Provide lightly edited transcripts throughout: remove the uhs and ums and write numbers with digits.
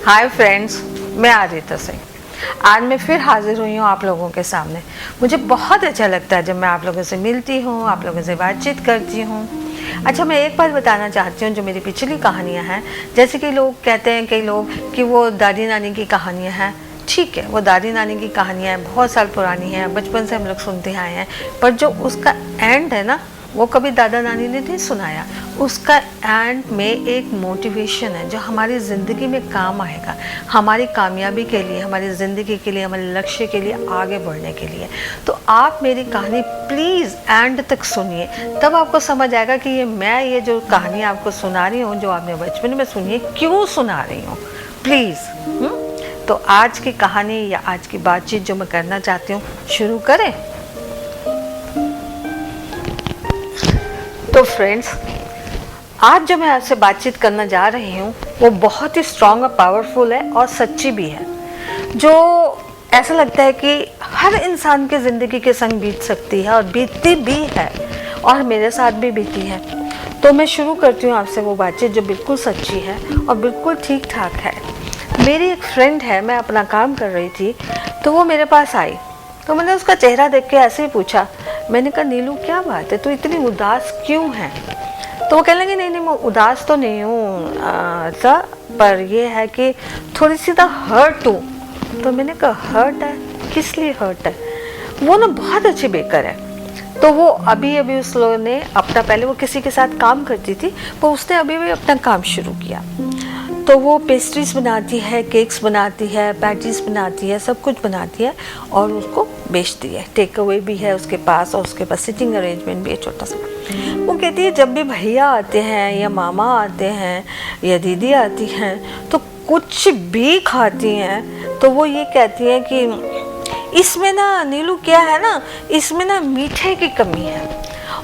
Hi friends, मैं आदित्य सिंह। आज मैं फिर हाजिर हुई हूँ आप लोगों के सामने। मुझे बहुत अच्छा लगता है जब मैं आप लोगों से मिलती हूँ, आप लोगों से बातचीत करती हूँ। अच्छा, मैं एक बात बताना चाहती हूँ, जो मेरी पिछली कहानियाँ हैं, जैसे कि लोग कहते हैं कई लोग कि वो दादी नानी की कहानियाँ हैं। ठीक है, वो दादी नानी की कहानियाँ हैं, बहुत साल पुरानी हैं, बचपन से हम लोग सुनते आए हैं, पर जो उसका एंड है ना, वो कभी दादा नानी ने नहीं सुनाया। उसका एंड में एक मोटिवेशन है जो हमारी ज़िंदगी में काम आएगा, हमारी कामयाबी के लिए, हमारी ज़िंदगी के लिए, हमारे लक्ष्य के लिए, आगे बढ़ने के लिए। तो आप मेरी कहानी प्लीज़ एंड तक सुनिए, तब आपको समझ आएगा कि ये जो कहानी आपको सुना रही हूँ, जो आपने बचपन में सुनी है, क्यों सुना रही हूँ। प्लीज़। तो आज की कहानी या आज की बातचीत जो मैं करना चाहती हूँ, शुरू करें। तो फ्रेंड्स, आज जो मैं आपसे बातचीत करना जा रही हूँ वो बहुत ही स्ट्रॉन्ग और पावरफुल है और सच्ची भी है, जो ऐसा लगता है कि हर इंसान की ज़िंदगी के संग बीत सकती है और बीतती भी है, और मेरे साथ भी बीती है। तो मैं शुरू करती हूँ आपसे वो बातचीत जो बिल्कुल सच्ची है और बिल्कुल ठीक ठाक है। मेरी एक फ्रेंड है, मैं अपना काम कर रही थी तो वो मेरे पास आई, तो मैंने उसका चेहरा देख के ऐसे ही पूछा। मैंने कहा, नीलू क्या बात है, तू इतनी उदास क्यों है? तो वो कहने लगी, नहीं मैं उदास तो नहीं हूँ पर ये है कि थोड़ी सी तो हर्ट हूँ। तो मैंने कहा, हर्ट है? किस लिए हर्ट है? वो ना बहुत अच्छी बेकर है। तो वो अभी उस लोगों ने अपना, पहले वो किसी के साथ काम करती थी, पर उसने अभी अपना काम शुरू किया। तो वो पेस्ट्रीज बनाती है, केक्स बनाती है, पैटीज बनाती है, सब कुछ बनाती है और उसको बेचती है। टेक अवे भी है उसके पास, और उसके पास सिटिंग अरेंजमेंट भी है छोटा सा। वो कहती है, जब भी भैया आते हैं या मामा आते हैं या दीदी आती हैं तो कुछ भी खाती हैं तो वो ये कहती हैं कि इसमें ना नीलू क्या है ना, इसमें ना मीठे की कमी है,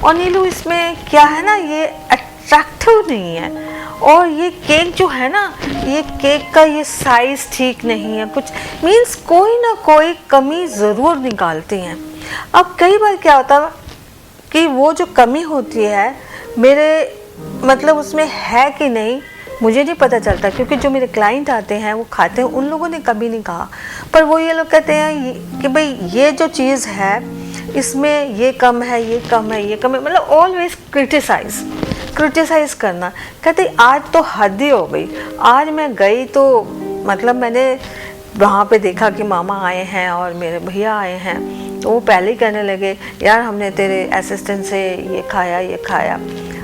और नीलू इसमें क्या है ना, ये अट्रैक्टिव नहीं है, और ये केक जो है ना, ये केक का ये साइज़ ठीक नहीं है, कुछ मीन्स कोई ना कोई कमी ज़रूर निकालती हैं। अब कई बार क्या होता है कि वो जो कमी होती है मेरे मतलब उसमें है कि नहीं मुझे नहीं पता चलता, क्योंकि जो मेरे क्लाइंट आते हैं वो खाते हैं, उन लोगों ने कभी नहीं कहा, पर वो ये लोग कहते हैं कि भाई ये जो चीज़ है इसमें ये कम है, ये कम है, ये कम है, मतलब ऑलवेज क्रिटिसाइज करना। कहते आज तो हद ही हो गई। आज मैं गई तो मतलब मैंने वहाँ पे देखा कि मामा आए हैं और मेरे भैया आए हैं, तो वो पहले ही कहने लगे, यार हमने तेरे असिस्टेंट से ये खाया,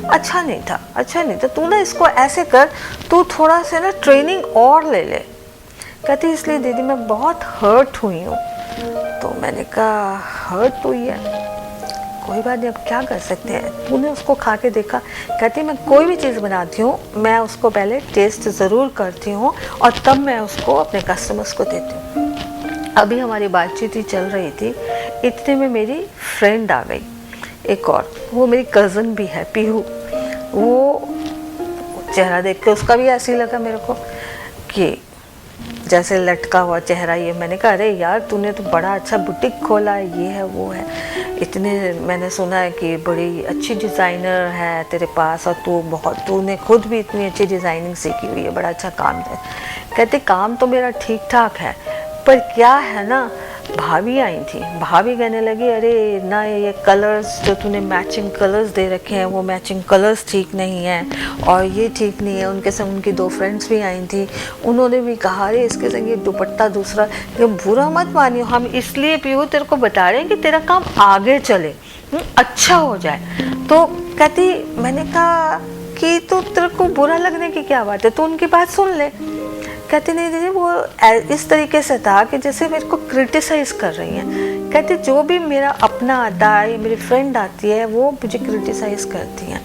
अच्छा नहीं था, तू ना इसको ऐसे कर, तू थोड़ा सा ना ट्रेनिंग और ले ले। कहती इसलिए दीदी मैं बहुत हर्ट हुई हूँ। तो मैंने कहा, हर्ट हुई है, कोई बात नहीं, अब क्या कर सकते हैं, तूने उसको खा के देखा? कहती मैं कोई भी चीज़ बनाती हूँ मैं उसको पहले टेस्ट ज़रूर करती हूँ और तब मैं उसको अपने कस्टमर्स को देती हूँ। अभी हमारी बातचीत ही चल रही थी, इतने में मेरी फ्रेंड आ गई एक और, वो मेरी कज़न भी है, पीहू। वो चेहरा देख के उसका भी ऐसे ही लगा मेरे को कि जैसे लटका हुआ चेहरा। ये मैंने कहा, अरे यार तूने तो बड़ा अच्छा बुटीक खोला है, ये है वो है, इतने मैंने सुना है कि बड़ी अच्छी डिज़ाइनर है तेरे पास, और तूने खुद भी इतनी अच्छी डिज़ाइनिंग सीखी हुई है, बड़ा अच्छा काम है। कहते काम तो मेरा ठीक ठाक है, पर क्या है ना, भाभी आई थी, भाभी कहने लगी, अरे ना ये कलर्स जो तूने मैचिंग कलर्स दे रखे हैं वो मैचिंग कलर्स ठीक नहीं है, और ये ठीक नहीं है। उनके संग उनकी 2 फ्रेंड्स भी आई थी, उन्होंने भी कहा, अरे इसके संग ये दुपट्टा दूसरा, ये बुरा मत मानियो, हम इसलिए पीहू तेरे को बता रहे हैं कि तेरा काम आगे चले, अच्छा हो जाए। तो कहती, मैंने कहा कि तो तेरे को बुरा लगने की क्या बात है, तो उनकी बात सुन ले। कहती नहीं दीदी, वो इस तरीके से था कि जैसे मेरे को क्रिटिसाइज़ कर रही हैं। कहती जो भी मेरा अपना आता है या मेरी फ्रेंड आती है वो मुझे क्रिटिसाइज़ करती हैं।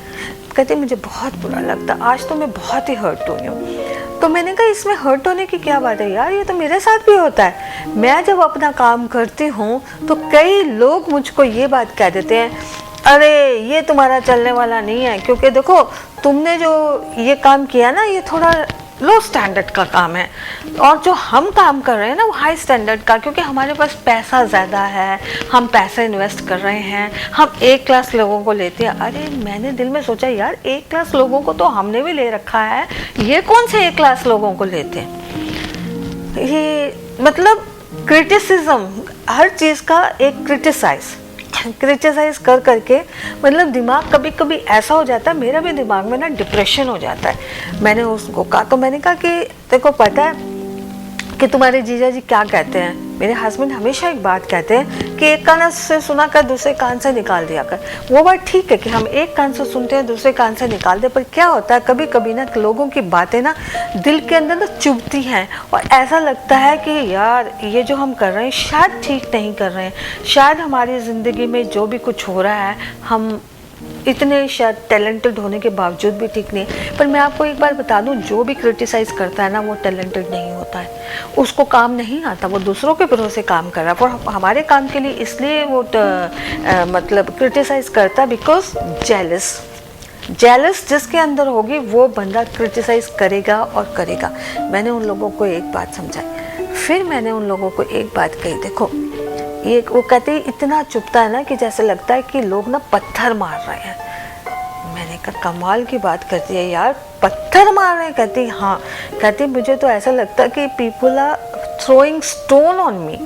कहती मुझे बहुत बुरा लगता, आज तो मैं बहुत ही हर्ट हुई हूँ। तो मैंने कहा, इसमें हर्ट होने की क्या बात है यार, ये तो मेरे साथ भी होता है। मैं जब अपना काम करती हूँ तो कई लोग मुझको ये बात कह देते हैं, अरे ये तुम्हारा चलने वाला नहीं है, क्योंकि देखो तुमने जो ये काम किया ना, ये थोड़ा लो स्टैंडर्ड का काम है, और जो हम काम कर रहे हैं ना वो हाई स्टैंडर्ड का, क्योंकि हमारे पास पैसा ज़्यादा है, हम पैसा इन्वेस्ट कर रहे हैं, हम A क्लास लोगों को लेते हैं। अरे मैंने दिल में सोचा, यार A क्लास लोगों को तो हमने भी ले रखा है, ये कौन से A क्लास लोगों को लेते हैं? ये मतलब क्रिटिसिज्म, हर चीज़ का एक क्रिटिसाइज कर करके मतलब दिमाग कभी कभी ऐसा हो जाता है, मेरा भी दिमाग में ना डिप्रेशन हो जाता है। मैंने उसको कहा, तो मैंने कहा कि तेको पता है कि तुम्हारे जीजा जी क्या कहते हैं? मेरे हस्बैंड हमेशा एक बात कहते हैं कि एक कान से सुना कर दूसरे कान से निकाल दिया कर। वो बात ठीक है कि हम एक कान से सुनते हैं दूसरे कान से निकाल दे, पर क्या होता है कभी कभी ना लोगों की बातें ना दिल के अंदर ना चुभती हैं और ऐसा लगता है कि यार ये जो हम कर रहे हैं शायद ठीक नहीं कर रहे हैं, शायद हमारी ज़िंदगी में जो भी कुछ हो रहा है हम इतने शायद टैलेंटेड होने के बावजूद भी ठीक नहीं। पर मैं आपको एक बार बता दूं, जो भी क्रिटिसाइज़ करता है ना वो टैलेंटेड नहीं होता है, उसको काम नहीं आता, वो दूसरों के भरोसे काम कर रहा है। और हमारे काम के लिए इसलिए वो मतलब क्रिटिसाइज़ करता है बिकॉज जेलस जिसके अंदर होगी वो बंदा क्रिटिसाइज़ करेगा और करेगा। मैंने उन लोगों को एक बात समझाई, फिर मैंने उन लोगों को एक बात कही, देखो ये वो कहते हैं इतना चुभता है ना कि जैसे लगता है कि लोग ना पत्थर मार रहे हैं। मैंने कहा कमाल की बात करती है यार, पत्थर मार रहे हैं? कहती हाँ। कहती मुझे तो ऐसा लगता है कि people are throwing stone on me.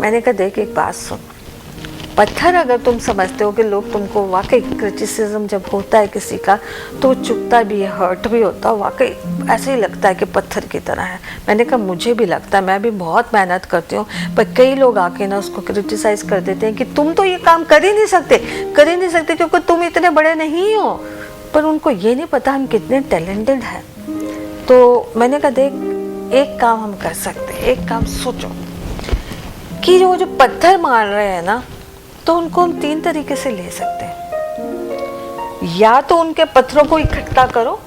मैंने कहा देख एक बात सुन, पत्थर अगर तुम समझते हो कि लोग तुमको, वाकई क्रिटिसिज्म जब होता है किसी का तो वो चुभता भी है, हर्ट भी होता है, वाकई ऐसे ही लगता है कि पत्थर की तरह है। मैंने कहा मुझे भी लगता है, मैं भी बहुत मेहनत करती हूँ, पर कई लोग आके ना उसको क्रिटिसाइज कर देते हैं कि तुम तो ये काम कर ही नहीं सकते क्योंकि तुम इतने बड़े नहीं हो। पर उनको ये नहीं पता हम कितने टैलेंटेड हैं। तो मैंने कहा देख एक काम हम कर सकते हैं, एक काम सोचो कि जो पत्थर मार रहे हैं ना, तो उनको हम 3 तरीके से ले सकते हैं। या तो उनके पत्थरों को इकट्ठा करो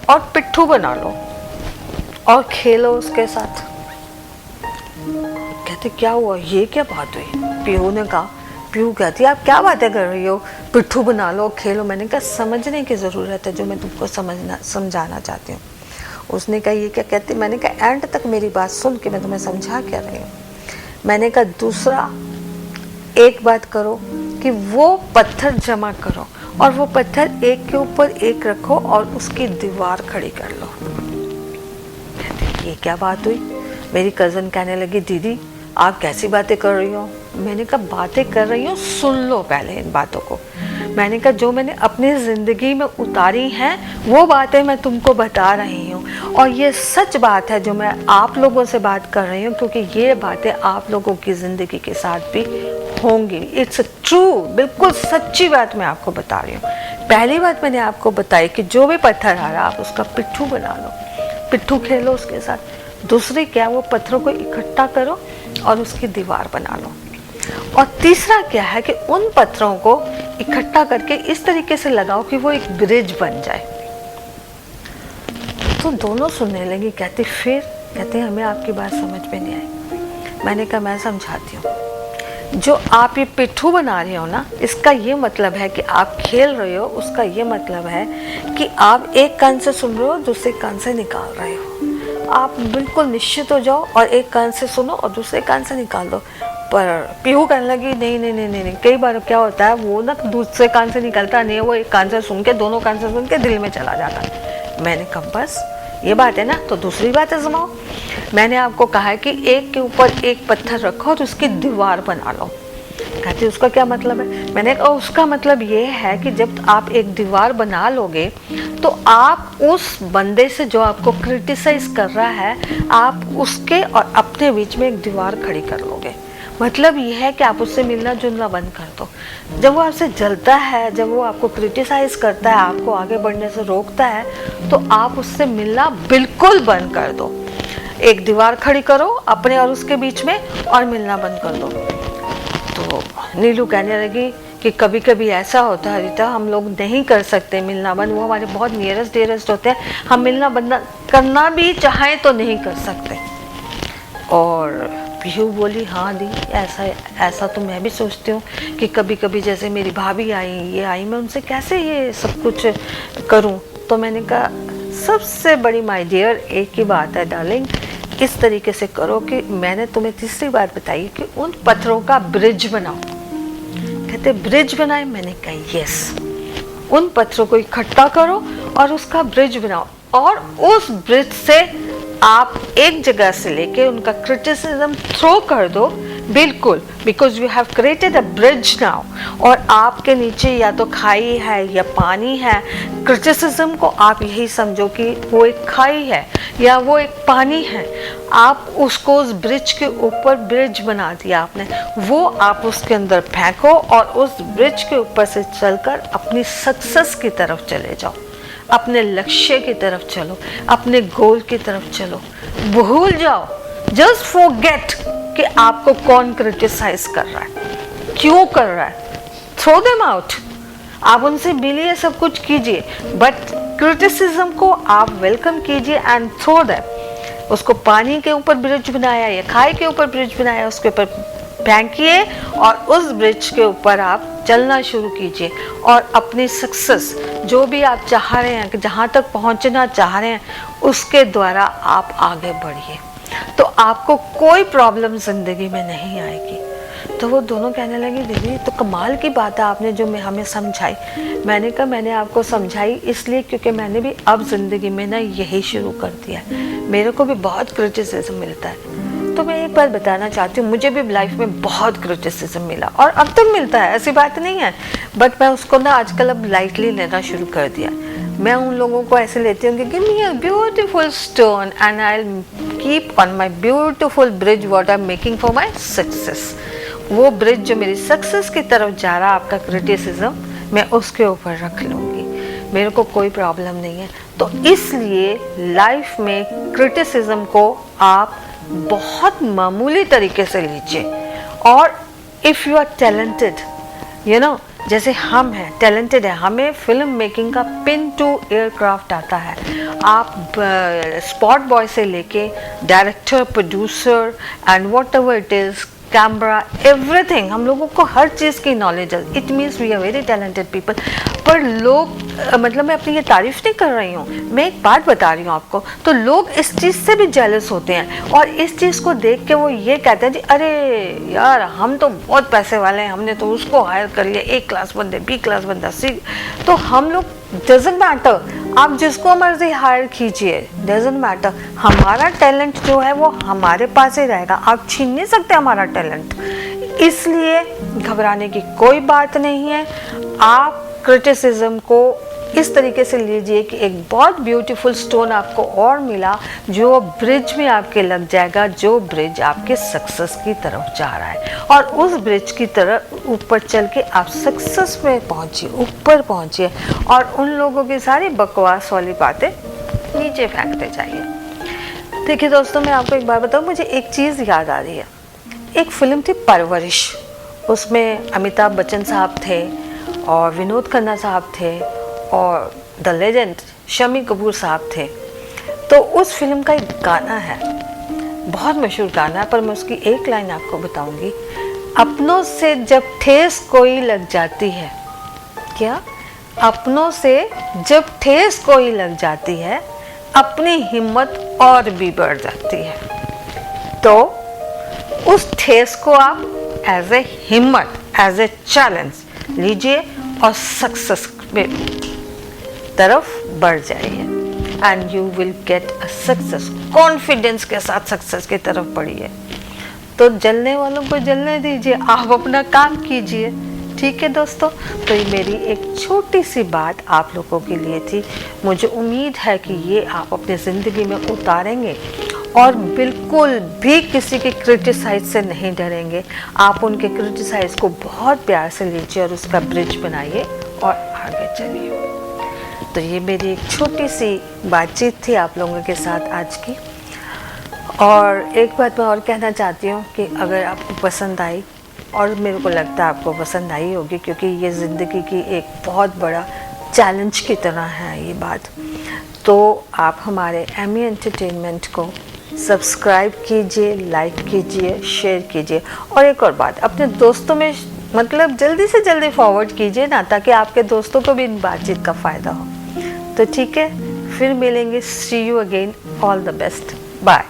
और पिट्ठू बना लो और खेलो उसके साथ। कहते क्या हुआ, ये क्या बात हुई? पीहू ने कहा, पीहू कहती आप क्या बातें कर रही हो, पिट्ठू बना लो खेलो। मैंने कहा समझने की ज़रूरत है जो मैं तुमको समझाना चाहती हूँ। उसने कहा ये क्या कहती? मैंने कहा एंड तक मेरी बात सुन के मैं तुम्हें समझा क्या रही हूँ। मैंने कहा दूसरा एक बात करो कि वो पत्थर जमा करो और वो पत्थर एक के ऊपर एक रखो और उसकी दीवार खड़ी कर लो। ये क्या बात हुई? मेरी कज़न कहने लगी दीदी आप कैसी बातें कर रही हो? मैंने कहा बातें कर रही हूँ, सुन लो पहले इन बातों को। मैंने कहा जो मैंने अपनी ज़िंदगी में उतारी हैं वो बातें मैं तुमको बता रही हूँ, और ये सच बात है जो मैं आप लोगों से बात कर रही हूँ, क्योंकि ये बातें आप लोगों की ज़िंदगी के साथ भी होंगी। इट्स ट्रू, बिल्कुल सच्ची बात मैं आपको बता रही हूँ। पहली बात मैंने आपको बताई कि जो भी पत्थर आ रहा है आप उसका पिट्ठू बना लो, पिट्ठू खेलो उसके साथ। दूसरी क्या, वो पत्थरों को इकट्ठा करो और उसकी दीवार बना लो। और तीसरा क्या है कि उन पत्थरों को इकट्ठा करके इस तरीके से लगाओ कि वो एक ब्रिज बन जाए। तो दोनों सुनने लगी। कहती फिर? कहते हमें आपकी बात समझ में नहीं आई। मैंने कहा मैं समझाती हूँ। जो आप ये पिट्ठू बना रहे हो ना, इसका ये मतलब है कि आप खेल रहे हो, उसका ये मतलब है कि आप एक कान से सुन रहे हो दूसरे कान से निकाल रहे हो। आप बिल्कुल निश्चित हो जाओ और एक कान से सुनो और दूसरे कान से निकाल दो। पर पीहू कहने लगी नहीं। कई बार क्या होता है वो ना दूसरे कान से निकलता नहीं है, वो एक कान से सुन के, दोनों कान से सुन के दिल में चला जाता है। मैंने कहा बस ये बात है ना, तो दूसरी बात है सुनाओ। मैंने आपको कहा है कि एक के ऊपर एक पत्थर रखो और उसकी दीवार बना लो। कहती उसका क्या मतलब है? मैंने कहा उसका मतलब ये है कि जब आप एक दीवार बना लोगे तो आप उस बंदे से जो आपको क्रिटिसाइज कर रहा है, आप उसके और अपने बीच में एक दीवार खड़ी कर लोगे। मतलब ये है कि आप उससे मिलना जुलना बंद कर दो। जब वो आपसे जलता है, जब वो आपको क्रिटिसाइज करता है, आपको आगे बढ़ने से रोकता है, तो आप उससे मिलना बिल्कुल बंद कर दो। एक दीवार खड़ी करो अपने और उसके बीच में और मिलना बंद कर दो। तो नीलू कहने लगी कि कभी कभी ऐसा होता है रीता, हम लोग नहीं कर सकते मिलना बंद, वो हमारे बहुत नियरेस्ट डियरेस्ट होते हैं, हम मिलना बंद करना भी चाहें तो नहीं कर सकते। और पीहू बोली हाँ दी, ऐसा तो मैं भी सोचती हूँ कि कभी कभी जैसे मेरी भाभी आई, ये आई, मैं उनसे कैसे ये सब कुछ करूँ। तो मैंने कहा सबसे बड़ी माय डियर एक ही बात है डार्लिंग, इस तरीके से करो कि मैंने तुम्हें तीसरी बात बताई कि उन पत्थरों का ब्रिज बनाओ। कहते ब्रिज बनाए? मैंने कहा यस, उन पत्थरों को इकट्ठा करो और उसका ब्रिज बनाओ और उस ब्रिज से आप एक जगह से लेके उनका क्रिटिसिज्म थ्रो कर दो, बिल्कुल, because you have created a bridge now, और आपके नीचे या तो खाई है या पानी है। क्रिटिसिज्म को आप यही समझो कि वो एक खाई है या वो एक पानी है, आप उसको उस ब्रिज के ऊपर ब्रिज बना दिया आपने, वो आप उसके अंदर फेंको और उस ब्रिज के ऊपर से चलकर अपनी सक्सेस की तरफ चले जाओ, अपने लक्ष्य की तरफ चलो, अपने गोल की तरफ चलो। भूल जाओ, जस्ट फॉरगेट कि आपको कौन क्रिटिसाइज कर रहा है, क्यों कर रहा है, थ्रो देम आउट। आप उनसे मिलिए, सब कुछ कीजिए, बट क्रिटिसिज्म को आप वेलकम कीजिए एंड थ्रो देम। उसको पानी के ऊपर ब्रिज बनाया या खाई के ऊपर ब्रिज बनाया, उसके ऊपर फेंकिए और उस ब्रिज के ऊपर आप चलना शुरू कीजिए और अपनी सक्सेस, जो भी आप चाह रहे हैं कि जहाँ तक पहुँचना चाह रहे हैं, उसके द्वारा आप आगे बढ़िए, तो आपको कोई प्रॉब्लम ज़िंदगी में नहीं आएगी। तो वो दोनों कहने लगी, दीदी तो कमाल की बात है आपने जो हमें समझाई। मैंने कहा मैंने आपको समझाई इसलिए क्योंकि मैंने भी अब ज़िंदगी में ना यही शुरू कर दिया है। मेरे को भी बहुत क्रिटिसिज्म मिलता है, तो मैं एक बात बताना चाहती हूँ, मुझे भी लाइफ में बहुत क्रिटिसिज्म मिला और अब तक मिलता है, ऐसी बात नहीं है, बट मैं उसको ना आजकल अब लाइटली लेना शुरू कर दिया। मैं उन लोगों को ऐसे लेती हूँ कि give me a beautiful stone and I will keep on my beautiful bridge what I am making for my success. वो ब्रिज जो मेरी सक्सेस की तरफ जा रहा है, आपका क्रिटिसिज्म, मैं उसके ऊपर रख लूँगी, मेरे को कोई प्रॉब्लम नहीं है। तो इसलिए लाइफ में क्रिटिसिज्म को आप बहुत मामूली तरीके से लीजिए, और if you are talented, you know, जैसे हम हैं टैलेंटेड है, हमें फिल्म मेकिंग का पिन टू एयरक्राफ्ट आता है, आप स्पॉट बॉय से लेके director, producer and whatever it is, camera, everything, हम लोगों को हर चीज़ की नॉलेज है। It means we are very talented people. पर लोग, मतलब मैं अपनी ये तारीफ नहीं कर रही हूँ, मैं एक बात बता रही हूँ आपको, तो लोग इस चीज़ से भी जेलस होते हैं और इस चीज़ को देख के वो ये कहते हैं जी अरे यार हम तो बहुत पैसे वाले हैं, हमने तो उसको हायर कर लिया, A क्लास बंदे, B क्लास बंदा, C। तो हम लोग, डजेंट मैटर, आप जिसको मर्जी हायर कीजिए, डजेंट मैटर, हमारा टैलेंट जो है वो हमारे पास ही रहेगा, आप छीन नहीं सकते हमारा टैलेंट। इसलिए घबराने की कोई बात नहीं है। आप क्रिटिसिज्म को इस तरीके से लीजिए कि एक बहुत ब्यूटीफुल स्टोन आपको और मिला जो ब्रिज में आपके लग जाएगा, जो ब्रिज आपके सक्सेस की तरफ जा रहा है, और उस ब्रिज की तरफ ऊपर चल के आप सक्सेस में पहुंचिए, ऊपर पहुंचिए, और उन लोगों की सारी बकवास वाली बातें नीचे फेंकते जाइए। देखिए दोस्तों, मैं आपको एक बात बताऊं, मुझे एक चीज़ याद आ रही है। एक फिल्म थी परवरिश, उसमें अमिताभ बच्चन साहब थे और विनोद खन्ना साहब थे और द लेजेंड शम्मी कपूर साहब थे। तो उस फिल्म का एक गाना है, बहुत मशहूर गाना है, पर मैं उसकी एक लाइन आपको बताऊंगी। अपनों से जब ठेस कोई लग जाती है, क्या? अपनों से जब ठेस कोई लग जाती है, अपनी हिम्मत और भी बढ़ जाती है। तो उस ठेस को आप एज ए हिम्मत, एज ए चैलेंज लीजिए और सक्सेस में तरफ बढ़ जाइए, and you will get a success. Confidence के साथ सक्सेस की तरफ बढ़िए। तो जलने वालों को जलने दीजिए, आप अपना काम कीजिए। ठीक है दोस्तों, तो ये मेरी एक छोटी सी बात आप लोगों के लिए थी। मुझे उम्मीद है कि ये आप अपनी ज़िंदगी में उतारेंगे और बिल्कुल भी किसी के क्रिटिसाइज से नहीं डरेंगे। आप उनके क्रिटिसाइज को बहुत प्यार से लीजिए और उसका ब्रिज बनाइए और आगे चलिए। तो ये मेरी एक छोटी सी बातचीत थी आप लोगों के साथ आज की। और एक बात मैं और कहना चाहती हूँ कि अगर आपको पसंद आई, और मेरे को लगता है आपको पसंद आई होगी क्योंकि ये ज़िंदगी की एक बहुत बड़ा चैलेंज की तरह है ये बात, तो आप हमारे एमी एंटरटेनमेंट को सब्सक्राइब कीजिए, लाइक कीजिए, शेयर कीजिए। और एक और बात, अपने दोस्तों में मतलब जल्दी से जल्दी फॉरवर्ड कीजिए ना, ताकि आपके दोस्तों को भी इन बातचीत का फ़ायदा हो। तो ठीक है, फिर मिलेंगे। See you again, all the best, bye.